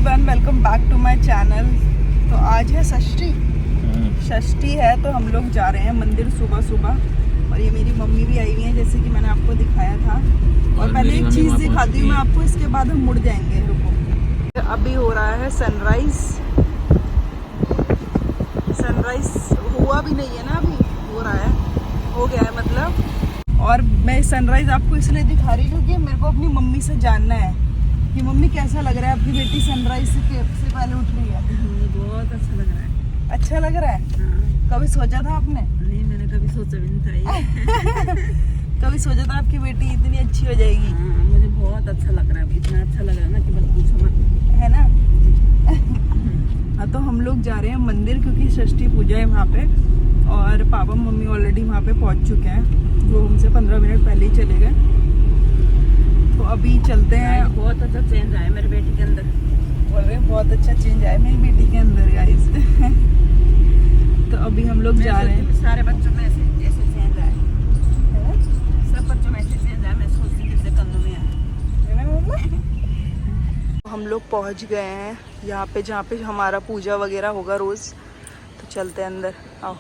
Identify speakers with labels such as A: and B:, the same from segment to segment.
A: Everyone, welcome back to my channel. तो आज है षष्ठी है, तो हम लोग जा रहे हैं मंदिर सुबह सुबह। और ये मेरी मम्मी भी आई हुई है, जैसे कि मैंने आपको दिखाया था। और पहले एक चीज़ दिखाती हूँ मैं आपको, इसके बाद हम मुड़ जाएंगे। रुको, अभी हो रहा है सनराइज हुआ भी नहीं है ना, अभी हो रहा है, हो गया है मतलब। और मैं सनराइज आपको इसलिए दिखा रही हूँ क्योंकि मेरे को अपनी मम्मी से जानना है कि मम्मी कैसा लग रहा है, आपकी बेटी सनराइज से पहले उठ रही है।
B: बहुत अच्छा लग रहा है।
A: अच्छा लग रहा है?
B: हाँ।
A: कभी सोचा था आपने?
B: नहीं, मैंने कभी सोचा भी नहीं था ये।
A: कभी सोचा था आपकी बेटी इतनी अच्छी हो जाएगी?
B: हाँ, मुझे बहुत अच्छा लग रहा है, इतना अच्छा लग रहा है ना कि बस पूछो मत,
A: है ना। हाँ, तो हम लोग जा रहे हैं मंदिर क्योंकि षष्ठी पूजा है वहाँ पे। और पापा मम्मी ऑलरेडी वहाँ पे पहुँच चुके हैं, वो हमसे 15 मिनट पहले ही चले गए। तो अभी चलते हैं।
B: बहुत अच्छा चेंज आया मेरी बेटी के अंदर।
A: बोल रहे हैं बहुत अच्छा चेंज आया मेरी बेटी के अंदर गाइस। तो अभी हम लोग जा रहे हैं।
B: सारे बच्चों में ऐसे चेंज आया, सब बच्चों में ऐसे चेंज आया। मैं सोचती हूँ जैसे कन्नों में आया।
A: हम लोग पहुंच गए हैं यहाँ पे, जहाँ पे हमारा पूजा वगैरह होगा रोज। तो चलते हैं अंदर, आओ।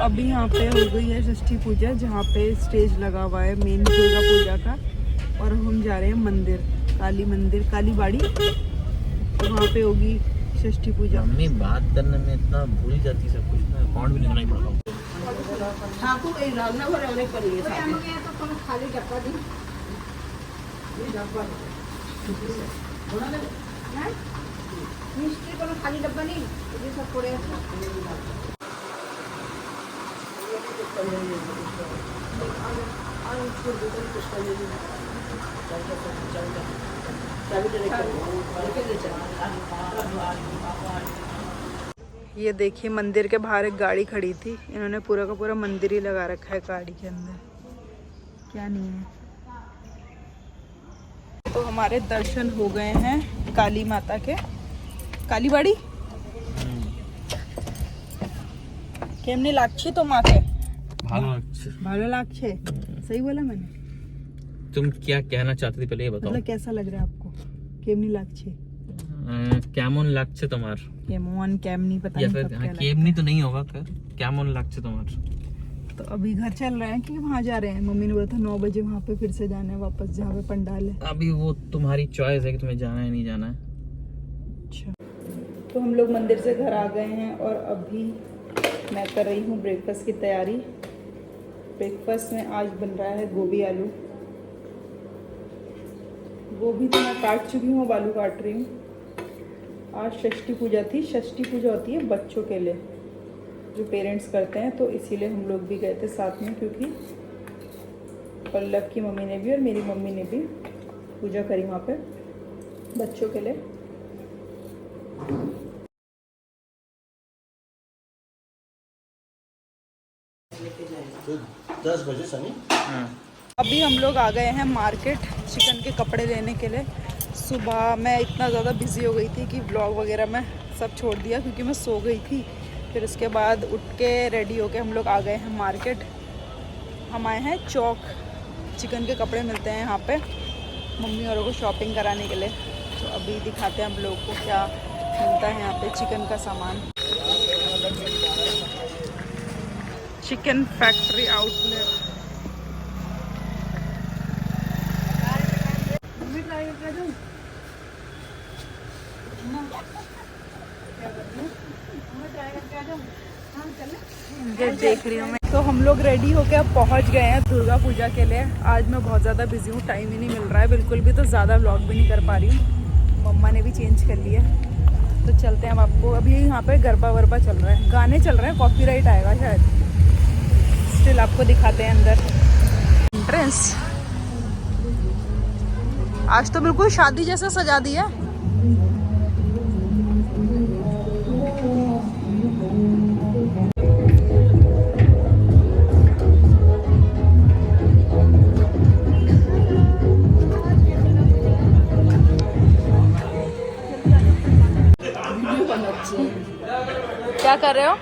A: अभी यहाँ पे हो गई है षष्ठी पूजा, जहाँ पे स्टेज लगा हुआ है मेन दुर्गा पूजा का। और हम जा रहे हैं मंदिर, काली बाड़ी, तो वहाँ पे होगी षष्ठी पूजा।
C: मम्मी बात करने में इतना भूल जाती सब कुछ, मैं अकाउंट भी नहीं पड़ा।
B: ठाकुर कहीं रागना भरे अनेक पर लिए साथ में। तो तुम खाली डब्बा दी, ये डब्बा बड़ा ले ना, मिस्त्री को खाली डब्बा नहीं, ये सब पड़े हैं।
A: ये देखिए, मंदिर के बाहर एक गाड़ी खड़ी थी, इन्होंने पूरा का पूरा मंदिर ही लगा रखा है गाड़ी के अंदर, क्या नहीं है। तो हमारे दर्शन हो गए हैं काली माता के, काली बाड़ी केमने लाक्षे तो माँ के भालो लाक्षे, सही बोला मैंने?
C: तुम क्या कहना चाहती थी पहले ये बताओ।
A: मतलब कैसा लग रहा है आपको? केमनी लाक्षे,
C: कैमोन लागছে তোমার,
A: केमोन कैमनी पता
C: या
A: नहीं
C: फिर
A: कब क्या
C: केमनी तो नहीं होगा, कैमोन लागছে তোমার।
A: तो अभी घर चल रहे हैं कि वहाँ जा रहे हैं? मम्मी ने बोला था 9 बजे वहाँ पे फिर से जाना है वापस, जहाँ पे पंडाल है।
C: अभी वो तुम्हारी चॉइस है कि तुम्हें जाना है नहीं जाना है।
A: अच्छा, तो हम लोग मंदिर से घर आ गए हैं और अभी मैं कर रही हूँ ब्रेकफास्ट की तैयारी। ब्रेकफास्ट में आज बन रहा है गोभी आलू। गोभी तो मैं काट चुकी हूँ, अब आलू काट रही हूँ। आज षष्ठी पूजा थी। षष्ठी पूजा होती है बच्चों के लिए, जो पेरेंट्स करते हैं, तो इसीलिए हम लोग भी गए थे साथ में, क्योंकि पल्लव की मम्मी ने भी और मेरी मम्मी ने भी पूजा करी वहाँ पे बच्चों के लिए।
D: तो 10 बजे सनी।
A: अभी हम लोग आ गए हैं मार्केट चिकन के कपड़े लेने के लिए। सुबह मैं इतना ज़्यादा बिजी हो गई थी कि व्लॉग वगैरह मैं सब छोड़ दिया, क्योंकि मैं सो गई थी। फिर उसके बाद उठ के रेडी होके हम लोग आ गए हैं मार्केट। हम आए हैं चौक, चिकन के कपड़े मिलते हैं यहाँ पे मम्मी औरों को शॉपिंग कराने के लिए। तो अभी दिखाते हैं हम लोग को क्या मिलता है यहाँ पे चिकन का सामान। Chicken factory outlet. ये देख रही हूँ मैं। तो हम लोग रेडी होके अब पहुँच गए हैं दुर्गा पूजा के लिए। आज मैं बहुत ज़्यादा बिजी हूँ, टाइम ही नहीं मिल रहा है बिल्कुल भी, तो ज़्यादा व्लॉग भी नहीं कर पा रही हूँ। मम्मा ने भी चेंज कर लिया, तो चलते हैं अब। आपको अभी यहाँ पे गरबा वरबा चल रहा है, गाने चल रहे हैं, कॉपीराइट आएगा शायद। स्टिल आपको दिखाते हैं अंदर एंट्रेंस। आज तो बिल्कुल शादी जैसा सजा दिया। क्या कर रहे हो?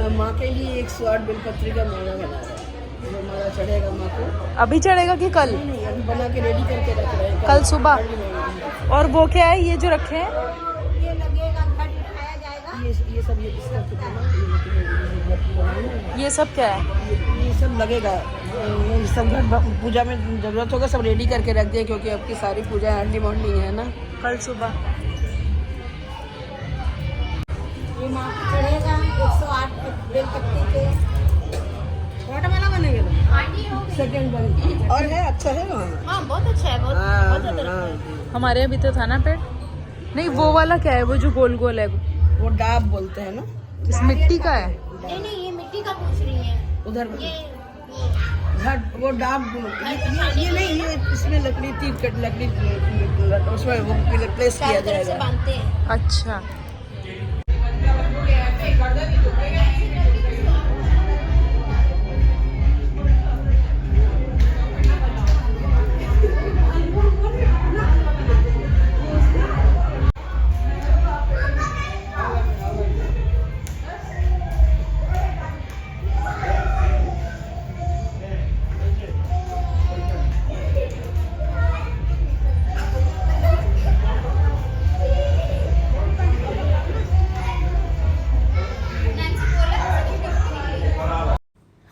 B: माँ के लिए एक स्वाद बेलपत्री का माला बना रहा है, जो माला चढ़ेगा माँ को।
A: अभी चढ़ेगा कि कल?
B: नहीं, अभी बना के रेडी करके रख रहे हैं,
A: कल सुबह।
B: नहीं।
A: और वो क्या है ये जो रखे हैं?
B: ये लगेगा, घर दिखाया जाएगा। ये सब ये इसका
A: ये सब क्या है?
B: ये सब लगेगा, ये सब घर पूजा में जरूरत होगा, सब रेडी करके रख दिए, क्योंकि आपकी सारी पूजा अर्ली मॉर्निंग है ना।
A: कल सुबह
B: ये माँ को चढ़ेगा 108 बेलपत्ती के। छोटा वाला बनेगा सेकंड बन और है, अच्छा है वहाँ।
E: हाँ बहुत अच्छा है, बहुत
B: हाँ,
E: बहुत अच्छा
B: हाँ।
A: हमारे यहाँ भी तो था ना पेड़। नहीं वो वाला क्या है, वो जो गोल गोल है?
B: वो डाब बोलते हैं ना।
A: इस मिट्टी का है?
E: नहीं नहीं, ये मिट्टी का पूछ रही है।
B: उधर
E: ये
B: घट वो डाब ये नहीं, ये इसमें लकड़ी थी, लकड़ी उसमें वो प्लेस किया
E: चारों तरफ से
B: जाएगा।
E: बांधते हैं।
A: अच्छा।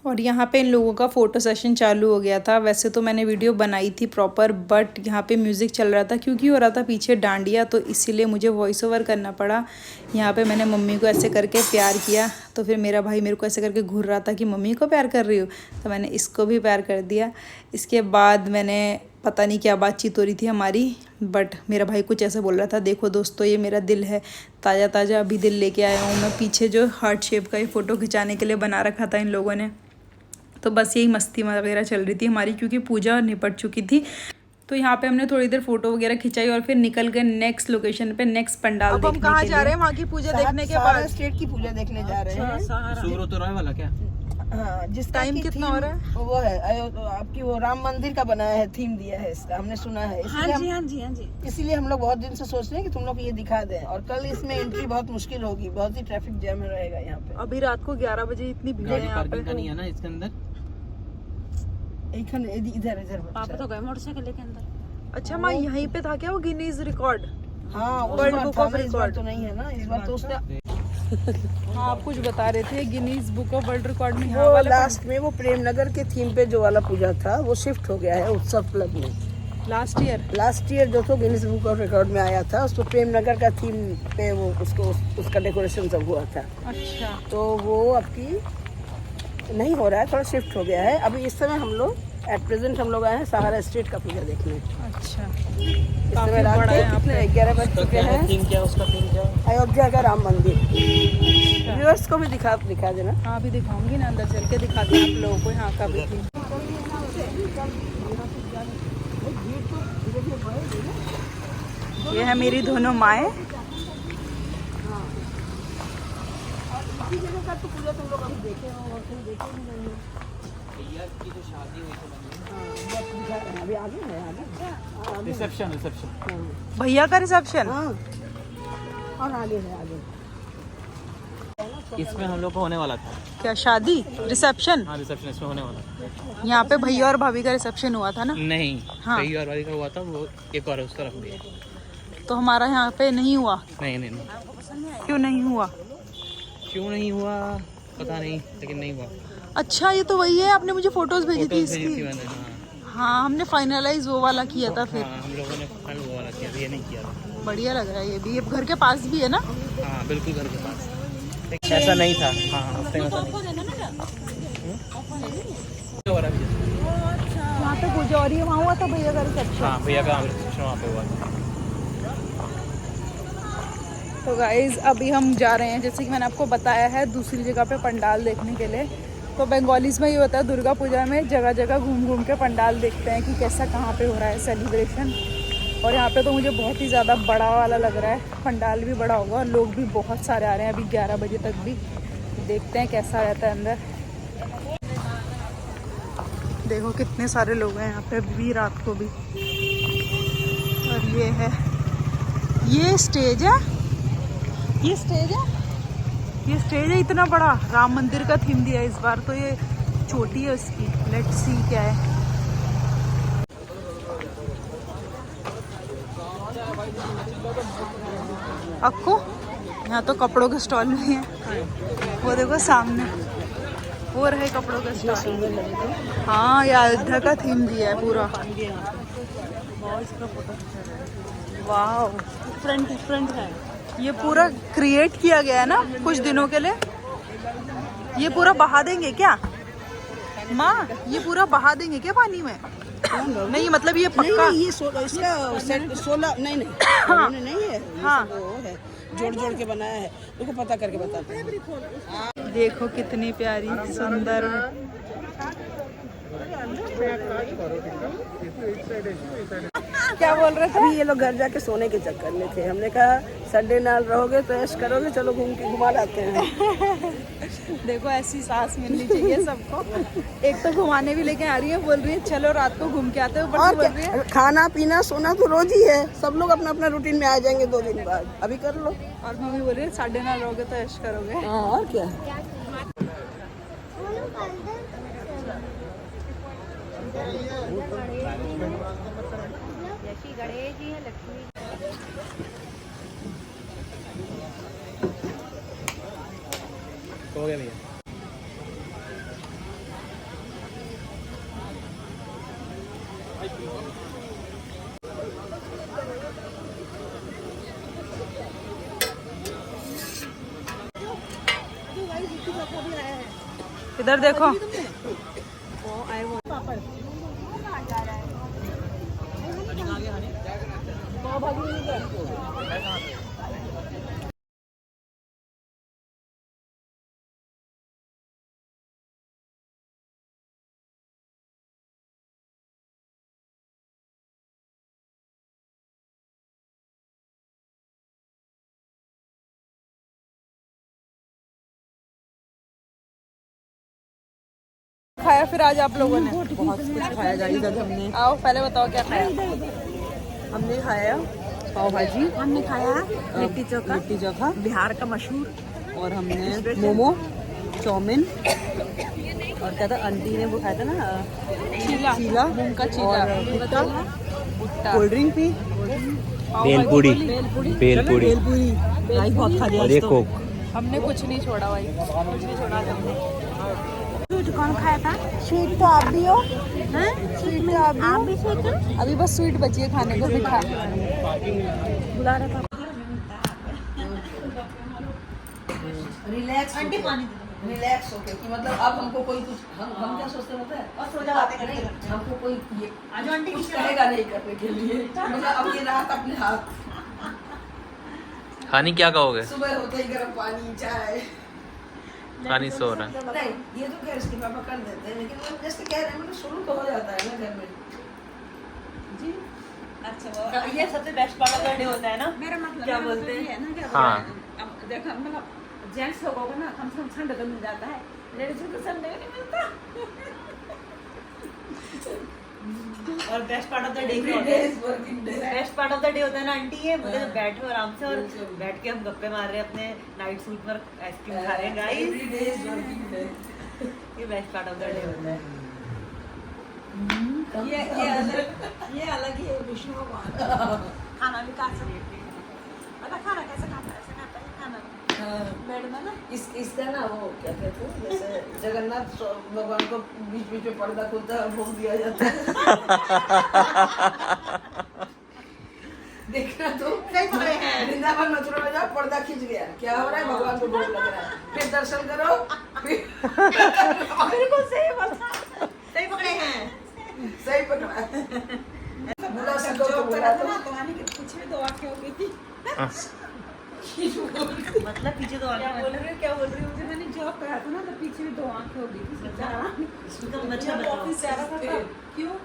A: और यहाँ पे इन लोगों का फ़ोटो सेशन चालू हो गया था। वैसे तो मैंने वीडियो बनाई थी प्रॉपर, बट यहाँ पे म्यूज़िक चल रहा था क्योंकि हो रहा था पीछे डांडिया, तो इसीलिए मुझे वॉइस ओवर करना पड़ा। यहाँ पे मैंने मम्मी को ऐसे करके प्यार किया, तो फिर मेरा भाई मेरे को ऐसे करके घूर रहा था कि मम्मी को प्यार कर रही हो, तो मैंने इसको भी प्यार कर दिया। इसके बाद मैंने पता नहीं क्या बातचीत हो रही थी हमारी, बट मेरा भाई कुछ ऐसा बोल रहा था, देखो दोस्तों ये मेरा दिल है, ताज़ा ताज़ा अभी दिल लेके आया हूँ मैं। पीछे जो हार्ट शेप का ये फ़ोटो खिंचाने के लिए बना रखा था इन लोगों ने, तो बस यही मस्ती वगैरह चल रही थी हमारी, क्योंकि पूजा निपट चुकी थी। तो यहाँ पे हमने थोड़ी देर फोटो वगैरह खिंचाई और फिर निकल गए नेक्स्ट लोकेशन पे, नेक्स्ट पंडाल देखने के लिए। अब हम कहाँ जा रहे हैं? वहाँ की पूजा देखने के बाद
B: स्टेट की पूजा देखने जा रहे हैं।
C: सुब्रत राय वाला क्या?
B: हाँ, जिस
A: टाइम कितना हो रहा है?
B: वो है आपकी वो राम मंदिर का बनाया है, थीम दिया है इसका, हमने सुना है। इसीलिए हम लोग बहुत दिन से सोच रहे हैं कि तुम लोग ये दिखा दें। और कल इसमें एंट्री बहुत मुश्किल होगी, बहुत ही ट्रैफिक जैम रहेगा यहाँ पे।
A: अभी रात को 11 बजे इतनी भीड़ है यहाँ पे।
C: नहीं है ना इसके अंदर?
B: इधर इधर
E: पापा तो गए मोटरसाइकिल लेके अंदर।
A: अच्छा माँ, यहीं पे था क्या वो गिनीज रिकॉर्ड?
B: हाँ,
A: वर्ल्ड बुक ऑफ
B: इस बार
A: रिकॉर्ड
B: तो नहीं है ना, इस बार तो उसने
A: हाँ आप कुछ बता रहे थे, Guinness book of world record में
B: वो लास्ट में वो प्रेम नगर के थीम पे जो वाला पूजा था वो शिफ्ट हो गया है उत्सव क्लब में। लास्ट ईयर जो तो गिनीज बुक ऑफ रिकॉर्ड में आया था, उसको प्रेम नगर का थीम पे वो उसका डेकोरेशन सब हुआ था।
A: अच्छा,
B: तो वो आपकी नहीं हो रहा है, थोड़ा शिफ्ट हो गया है। अभी इस समय हम लोग एट प्रेजेंट हम लोग आए हैं सहारा स्ट्रीट का पूजा देखने।
A: अच्छा,
B: इस
A: काफी
B: समय रात
A: बड़ा है यहाँ
B: के
A: पे।
B: 11 बज चुके हैं।
C: थीम क्या? उसका थीम क्या?
B: अयोध्या का राम मंदिर। व्यूअर्स को भी दिखा देना।
A: हाँ अभी दिखाऊंगी ना, अंदर चल के दिखाते हैं आप लोगों को यहाँ का भी थी। ये है मेरी दोनों माएँ।
B: अभी आगे है, आगे
C: रिसेप्शन
A: भैया का रिसेप्शन।
B: हाँ, और आगे है, आगे।
C: इसमें हम लोग को होने वाला था।
A: क्या शादी? रिसेप्शन?
C: हाँ, रिसेप्शन इसमें होने वाला था।
A: यहाँ पे भैया और भाभी का रिसेप्शन हुआ था ना?
C: नहीं,
A: हाँ।
C: कई और वाली का हुआ था, वो एक और उस तरफ भी।
A: तो हमारा यहाँ पे नहीं हुआ।
C: नहीं,
A: क्यों नहीं हुआ?
C: क्यों नहीं हुआ पता नहीं, लेकिन नहीं हुआ।
A: अच्छा, ये तो वही है, आपने मुझे फोटोज भेजी थी
C: फोटोज भेजी थी
A: इसकी।
C: मैंने। हाँ,
A: हाँ, हमने फाइनलाइज वो वाला किया था फिर।
C: हाँ, हम लोगों ने फाइनल वो वाला किया, ये नहीं किया था।
A: बढ़िया लग रहा है ये भी। ये घर के पास भी है ना?
C: हाँ बिल्कुल, घर के पास। ऐसा नहीं था। हाँ, हफ्ते में ऐसा नहीं।
A: वहाँ पे पूजा हो रही है, वहाँ हुआ था भैया का रिसेप्शन।
C: हाँ, भैया का रिसेप्शन वहाँ पे हुआ था।
A: तो गाइज अभी हम जा रहे हैं, जैसे कि मैंने आपको बताया है, दूसरी जगह पे पंडाल देखने के लिए। तो बंगालीज में ये होता है, दुर्गा पूजा में जगह जगह घूम घूम के पंडाल देखते हैं कि कैसा कहाँ पे हो रहा है सेलिब्रेशन। और यहाँ पे तो मुझे बहुत ही ज़्यादा बड़ा वाला लग रहा है, पंडाल भी बड़ा होगा और लोग भी बहुत सारे आ रहे हैं अभी 11 बजे तक भी। देखते हैं कैसा रहता है अंदर। देखो कितने सारे लोग हैं यहाँ पे भी रात को भी। और ये है, ये स्टेज है, ये स्टेज है, ये स्टेज है इतना बड़ा। राम मंदिर का थीम दिया है इस बार, तो ये छोटी है उसकी। लेट्स सी क्या है। आपको यहाँ तो कपड़ों के स्टॉल भी हैं, वो देखो सामने वो रहे कपड़ों का स्टॉल। हाँ, ये अयोध्या का थीम दिया है पूरा। वाह, फ्रंट है। ये पूरा क्रिएट किया गया है ना कुछ दिनों के लिए। ये पूरा बहा देंगे क्या माँ? ये पूरा बहा देंगे क्या पानी में? नहीं मतलब ये पक्का
B: नहीं, ये इसका सेट 16 नहीं
A: हाँ।
B: नहीं है,
A: हाँ,
B: वो है जोड़ के बनाया है। तुमको पता करके बताते हैं।
A: देखो कितनी प्यारी सुंदर। क्या बोल रहे थे?
B: अभी ये लोग घर जाके सोने के चक्कर में थे। हमने कहा संडे नाल रहोगे तो ऐश करोगे, चलो घुमा लाते हैं।
A: देखो ऐसी सास मिलनी चाहिए सबको। एक तो घुमाने भी लेके आ रही है, बोल रही है चलो रात को घूम के आते हो।
B: और
A: बोल रही है
B: खाना पीना सोना तो रोज ही है। सब लोग अपना अपना रूटीन में आ जाएंगे 2 दिन बाद, अभी कर लो।
A: और मम्मी बोल रही है 9:30 रहोगे तो ऐश करोगे।
B: हाँ, और क्या।
E: गणेश जी है, लक्ष्मी
C: हो गया भैया।
A: इधर देखो, खाया फिर आज आप लोगों ने?
B: बहुत कुछ खाया गाइस आज हमने।
A: आओ पहले बताओ क्या खाया।
B: हमने खाया पाव भाजी,
E: हमने खाया
B: लिट्टी चोखा बिहार का मशहूर, और हमने मोमो, चाउमीन, और क्या था आंटी ने वो खाया था ना, चीला
A: मूंग का चीला,
B: और भुट्टा,
A: भुट्टा,
B: cold drink P,
C: bhelpuri
B: bhelpuri guys बहुत खा लिया
C: और
B: आज
C: ये
B: तो।
C: कोक।
A: हमने कुछ नहीं छोड़ा भाई, कुछ नहीं छोड़ा हमने।
E: स्वीट कौन खाया था?
A: स्वीट तो आप भी हो,
E: स्वीट में आप भी स्वीट
A: अभी बस स्वीट बची है खाने को, मीठा।
E: बुला रहा था।
B: रिलैक्स आंटी पानी रिलैक्स होके कि मतलब अब हमको कोई कुछ हम क्या सोचते होते हैं और सो जाते हैं, नहीं हमको कोई ये आज आंटी कुछ कहेगा नहीं करने के लिए। मतलब अब ये रात अपने हाथ,
C: खानी क्या कहोगे?
B: सुबह होते ही गर्म पानी चाय।
C: खानी सो रहा है।
B: नहीं ये तो खैर इसके पापा कर देते हैं, लेकिन वो जैसे कह रहे हैं मतलब शुरू तो हो जाता है ना घर में जी। अच्छा ये सबसे best part of the day होता है ना, मेरा मतलब क्या बोलते हैं ना, क्या
C: हाँ।
B: अब देखो मतलब जेंट्स लोगों को ना कम से कम संडे तो मिल जाता है, लेडीज को संडे नहीं मिलता। और best part of the day क्या होता है? Best part of the day होता है ना आंटी, ये मतलब बैठो आराम से और बैठ के हम गप्पे मार रहे हैं, अपने नाइट सूट पर आइसक्रीम खा रहे हैं गाइस। ये best part of the day होता है। ये अलग ही है विष्णु भगवान। खाना भी खा सकते हैं, मतलब खाना कैसे खाता है, ऐसे खाता है खाना बेड में ना। इसका ना वो क्या कहते हैं, जैसे जगन्नाथ भगवान को बीच बीच में पर्दा खुलता है, भोग दिया जाता है। देखना तो सही पकड़े हैं, वृंदावन मथुरा में जाओ, पर्दा खींच गया, क्या हो रहा है, भगवान को भोग लग रहा है, फिर दर्शन करो, बिल्कुल सही पकड़े हैं, सही पकड़ा है। बुला सको तो बुला दो। तो आने के पीछे दो आंखें हो गई थी। मतलब पीछे तो
A: क्या बोल रही हो, क्या बोल रही हो? मुझे मैंने जॉब करा था ना, तो पीछे भी 2 आंखें हो गई थी।
B: मतलब
A: जब ऑफिस जा रहा था तब। क्यों?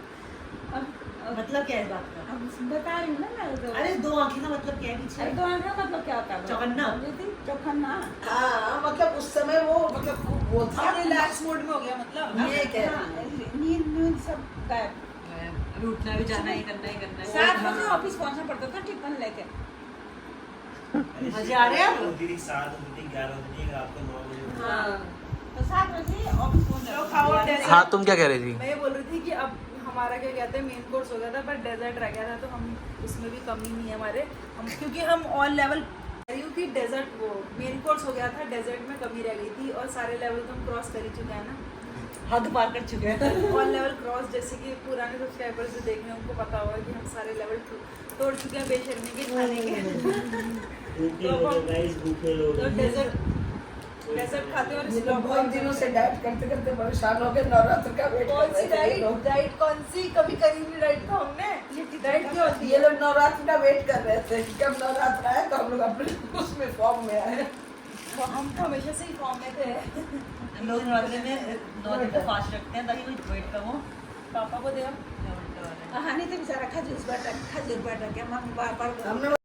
B: मतलब क्या है इस बात का?
A: अब बता रही हूँ ना मैं तो।
B: अरे 2 आंखें का मतलब क्या है पीछे?
A: अरे 2 आंखें का मतलब क्या होता है?
B: चौकन्ना?
A: चौकन्ना।
B: हाँ मतलब उस समय वो वो था
A: रिलैक्स मोड में हो गया मतलब।
B: ये कह
A: हाँ, नींद सब गायब।
B: अभी उठना भी जाना ही करना है
A: 7 बजे ऑफिस पहुंचना पड़ता था टिफिन लेके।
B: मजे आ रहे हैं अब?
D: होती थी 7 होती थी 11 होती थी रात को 9 बजे।
B: हाँ
A: तो 7 बजे ऑफिस पहुंचना था।
C: हाँ तुम क्या कह रही थी?
A: मैं ये बोल रही थी कि अब हमारा क्या कहते हैं मेन कोर्स हो गया था, पर डेजर्ट रह गया था, तो हम उसमें भी कमी नहीं है हमारे। हम क्योंकि हम ऑल लेवल रही हूँ कि डेजर्ट वो मेन कोर्स हो गया था, डेजर्ट में कमी रह गई थी, और सारे लेवल तो हम क्रॉस कर ही चुके हैं ना।
B: हद पार कर चुके हैं।
A: ऑल लेवल क्रॉस, जैसे कि पुराने सब्सक्राइबर्स जो देख रहे हैं उनको पता होगा कि हम सारे लेवल तोड़ चुके हैं बेशर्मी के खाने के। तो डेजर्ट खाते हैं और
B: ये लोग बहुत दिनों से डाइट करते करते परेशान हो गए, नवरात्र का वेट
A: कौन सी
B: कर रहे थे ये लोग।
A: डाइट कौन सी? कभी करी नहीं डाइट तो हमने। डाइट क्यों होती
B: ये
A: है?
B: लोग नवरात्र का वेट कर रहे थे कि कब नवरात्र आए तो हम लोग अपने उसमें फॉर्म में आए।
A: हम तो हमेशा से ही फॉर्म में थे।
B: लोग नवरात्र में 9 दिन का फास्ट रखते हैं ताकि कोई वेट कम हो।
A: पापा को दे
B: नवरात्र वाले।
A: हाँ नहीं तो बेचारा खजूर बैठा के हम बार बार
B: हमने